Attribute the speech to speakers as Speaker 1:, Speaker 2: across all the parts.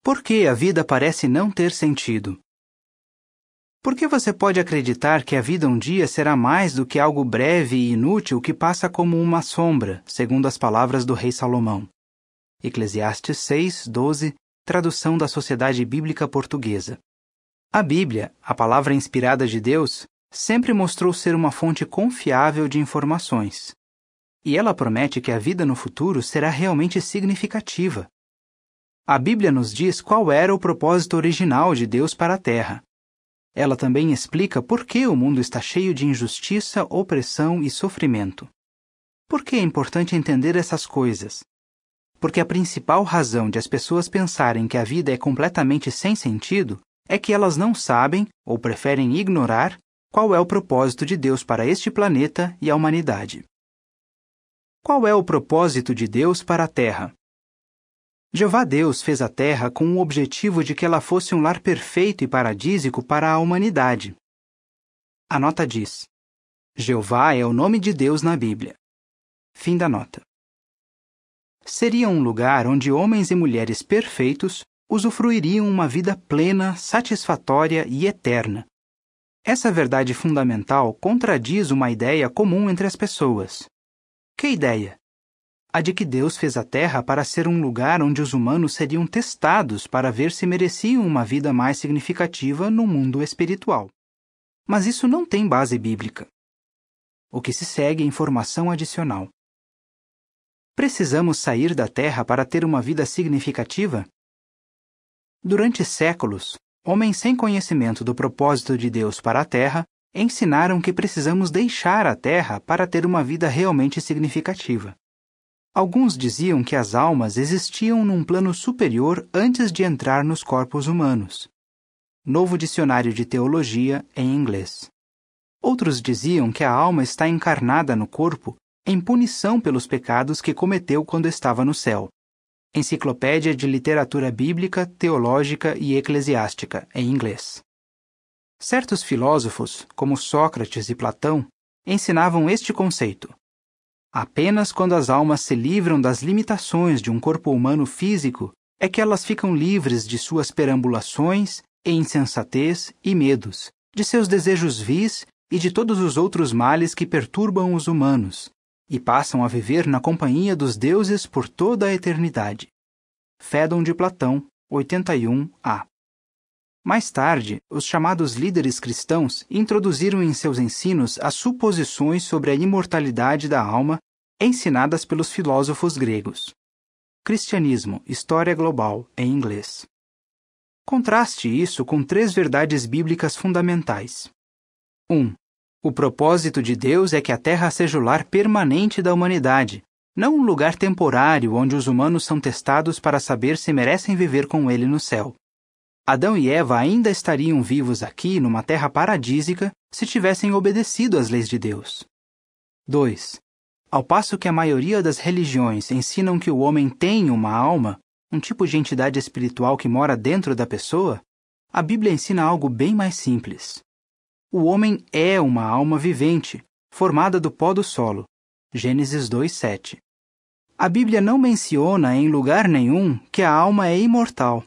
Speaker 1: Por que a vida parece não ter sentido? Por que você pode acreditar que a vida um dia será mais do que algo breve e inútil que passa como uma sombra, segundo as palavras do rei Salomão? Eclesiastes 6:12, tradução da Sociedade Bíblica Portuguesa. A Bíblia, a palavra inspirada de Deus, sempre mostrou ser uma fonte confiável de informações. E ela promete que a vida no futuro será realmente significativa. A Bíblia nos diz qual era o propósito original de Deus para a Terra. Ela também explica por que o mundo está cheio de injustiça, opressão e sofrimento. Por que é importante entender essas coisas? Porque a principal razão de as pessoas pensarem que a vida é completamente sem sentido é que elas não sabem, ou preferem ignorar, qual é o propósito de Deus para este planeta e a humanidade. Qual é o propósito de Deus para a Terra? Jeová Deus fez a Terra com o objetivo de que ela fosse um lar perfeito e paradísico para a humanidade. A nota diz: Jeová é o nome de Deus na Bíblia. Fim da nota. Seria um lugar onde homens e mulheres perfeitos usufruiriam uma vida plena, satisfatória e eterna. Essa verdade fundamental contradiz uma ideia comum entre as pessoas. Que ideia? A de que Deus fez a Terra para ser um lugar onde os humanos seriam testados para ver se mereciam uma vida mais significativa no mundo espiritual. Mas isso não tem base bíblica. O que se segue é informação adicional. Precisamos sair da Terra para ter uma vida significativa? Durante séculos, homens sem conhecimento do propósito de Deus para a Terra ensinaram que precisamos deixar a Terra para ter uma vida realmente significativa. Alguns diziam que as almas existiam num plano superior antes de entrar nos corpos humanos. Novo Dicionário de Teologia, em inglês. Outros diziam que a alma está encarnada no corpo em punição pelos pecados que cometeu quando estava no céu. Enciclopédia de Literatura Bíblica, Teológica e Eclesiástica, em inglês. Certos filósofos, como Sócrates e Platão, ensinavam este conceito. Apenas quando as almas se livram das limitações de um corpo humano físico é que elas ficam livres de suas perambulações e insensatez e medos, de seus desejos vis e de todos os outros males que perturbam os humanos, e passam a viver na companhia dos deuses por toda a eternidade. Fédon de Platão, 81a. Mais tarde, os chamados líderes cristãos introduziram em seus ensinos as suposições sobre a imortalidade da alma ensinadas pelos filósofos gregos. Cristianismo, História Global, em inglês. Contraste isso com 3 verdades bíblicas fundamentais. 1. O propósito de Deus é que a Terra seja o lar permanente da humanidade, não um lugar temporário onde os humanos são testados para saber se merecem viver com Ele no céu. Adão e Eva ainda estariam vivos aqui numa terra paradísica se tivessem obedecido às leis de Deus. 2. Ao passo que a maioria das religiões ensinam que o homem tem uma alma, um tipo de entidade espiritual que mora dentro da pessoa, a Bíblia ensina algo bem mais simples. O homem é uma alma vivente, formada do pó do solo. Gênesis 2:7. A Bíblia não menciona em lugar nenhum que a alma é imortal.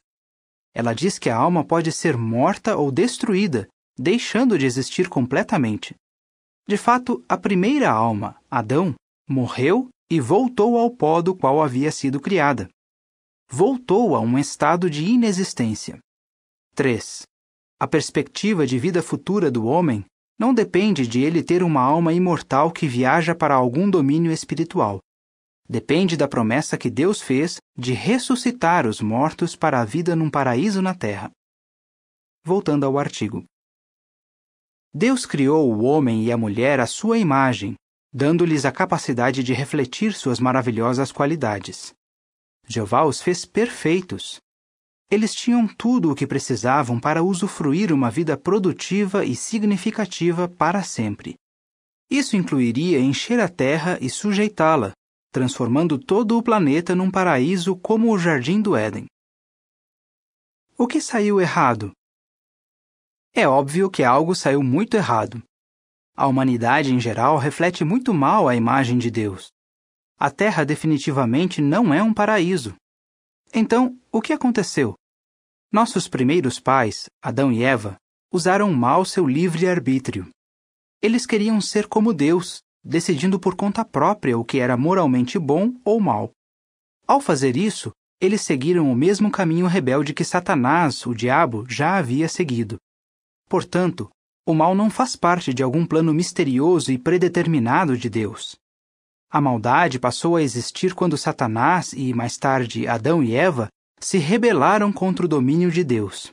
Speaker 1: Ela diz que a alma pode ser morta ou destruída, deixando de existir completamente. De fato, a primeira alma, Adão, morreu e voltou ao pó do qual havia sido criada. Voltou a um estado de inexistência. 3. A perspectiva de vida futura do homem não depende de ele ter uma alma imortal que viaja para algum domínio espiritual. Depende da promessa que Deus fez de ressuscitar os mortos para a vida num paraíso na terra. Voltando ao artigo. Deus criou o homem e a mulher à sua imagem, dando-lhes a capacidade de refletir suas maravilhosas qualidades. Jeová os fez perfeitos. Eles tinham tudo o que precisavam para usufruir uma vida produtiva e significativa para sempre. Isso incluiria encher a terra e sujeitá-la, transformando todo o planeta num paraíso como o Jardim do Éden. O que saiu errado? É óbvio que algo saiu muito errado. A humanidade em geral reflete muito mal a imagem de Deus. A Terra definitivamente não é um paraíso. Então, o que aconteceu? Nossos primeiros pais, Adão e Eva, usaram mal seu livre-arbítrio. Eles queriam ser como Deus, decidindo por conta própria o que era moralmente bom ou mal. Ao fazer isso, eles seguiram o mesmo caminho rebelde que Satanás, o diabo, já havia seguido. Portanto, o mal não faz parte de algum plano misterioso e predeterminado de Deus. A maldade passou a existir quando Satanás e, mais tarde, Adão e Eva se rebelaram contra o domínio de Deus.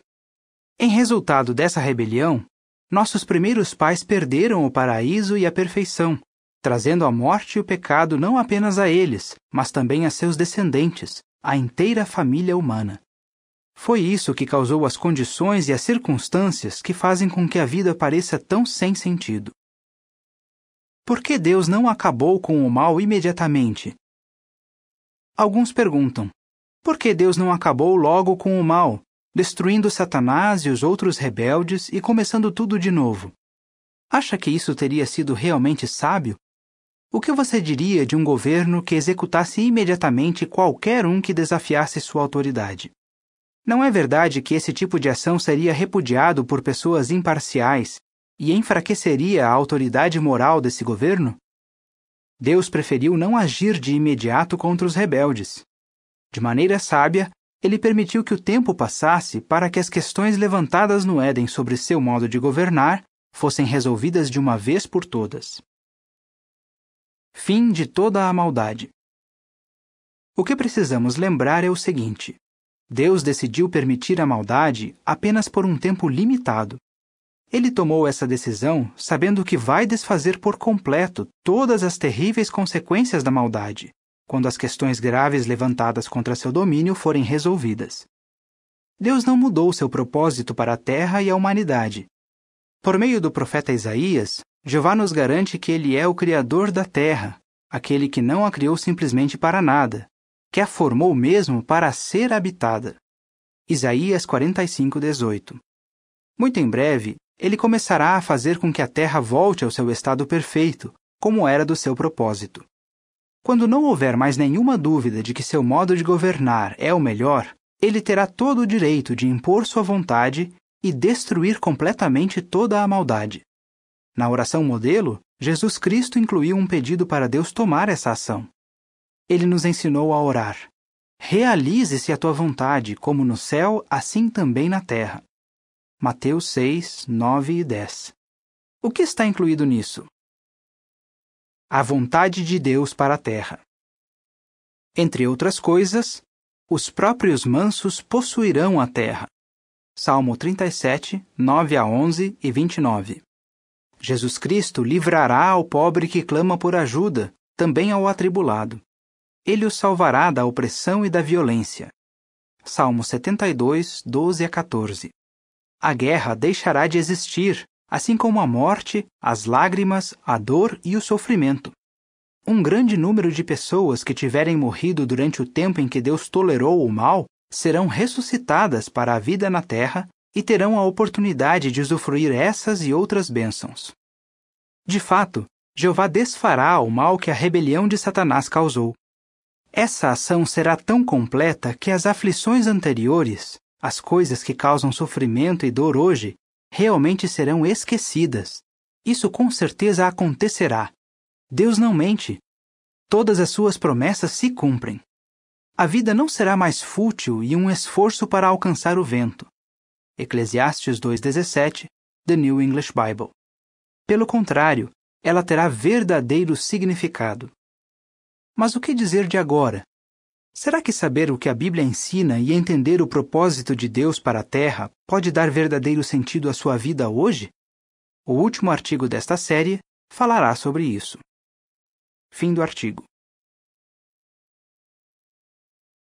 Speaker 1: Em resultado dessa rebelião, nossos primeiros pais perderam o paraíso e a perfeição, trazendo a morte e o pecado não apenas a eles, mas também a seus descendentes, a inteira família humana. Foi isso que causou as condições e as circunstâncias que fazem com que a vida pareça tão sem sentido. Por que Deus não acabou com o mal imediatamente? Alguns perguntam, por que Deus não acabou logo com o mal, destruindo Satanás e os outros rebeldes e começando tudo de novo? Acha que isso teria sido realmente sábio? O que você diria de um governo que executasse imediatamente qualquer um que desafiasse sua autoridade? Não é verdade que esse tipo de ação seria repudiado por pessoas imparciais e enfraqueceria a autoridade moral desse governo? Deus preferiu não agir de imediato contra os rebeldes. De maneira sábia, ele permitiu que o tempo passasse para que as questões levantadas no Éden sobre seu modo de governar fossem resolvidas de uma vez por todas. Fim de toda a maldade. O que precisamos lembrar é o seguinte: Deus decidiu permitir a maldade apenas por um tempo limitado. Ele tomou essa decisão sabendo que vai desfazer por completo todas as terríveis consequências da maldade, quando as questões graves levantadas contra seu domínio forem resolvidas. Deus não mudou seu propósito para a terra e a humanidade. Por meio do profeta Isaías, Jeová nos garante que ele é o Criador da terra, aquele que não a criou simplesmente para nada, que a formou mesmo para ser habitada. Isaías 45:18. Muito em breve, ele começará a fazer com que a terra volte ao seu estado perfeito, como era do seu propósito. Quando não houver mais nenhuma dúvida de que seu modo de governar é o melhor, ele terá todo o direito de impor sua vontade e destruir completamente toda a maldade. Na oração modelo, Jesus Cristo incluiu um pedido para Deus tomar essa ação. Ele nos ensinou a orar: realize-se a tua vontade, como no céu, assim também na terra. Mateus 6, 9 e 10. O que está incluído nisso? A vontade de Deus para a terra. Entre outras coisas, os próprios mansos possuirão a terra. Salmo 37, 9 a 11 e 29. Jesus Cristo livrará ao pobre que clama por ajuda, também ao atribulado. Ele o salvará da opressão e da violência. Salmo 72, 12 a 14. A guerra deixará de existir, assim como a morte, as lágrimas, a dor e o sofrimento. Um grande número de pessoas que tiverem morrido durante o tempo em que Deus tolerou o mal serão ressuscitadas para a vida na terra e terão a oportunidade de usufruir essas e outras bênçãos. De fato, Jeová desfará o mal que a rebelião de Satanás causou. Essa ação será tão completa que as aflições anteriores, as coisas que causam sofrimento e dor hoje, realmente serão esquecidas. Isso com certeza acontecerá. Deus não mente. Todas as suas promessas se cumprem. A vida não será mais fútil e um esforço para alcançar o vento. Eclesiastes 2:17, The New English Bible. Pelo contrário, ela terá verdadeiro significado. Mas o que dizer de agora? Será que saber o que a Bíblia ensina e entender o propósito de Deus para a Terra pode dar verdadeiro sentido à sua vida hoje? O último artigo desta série falará sobre isso. Fim do artigo.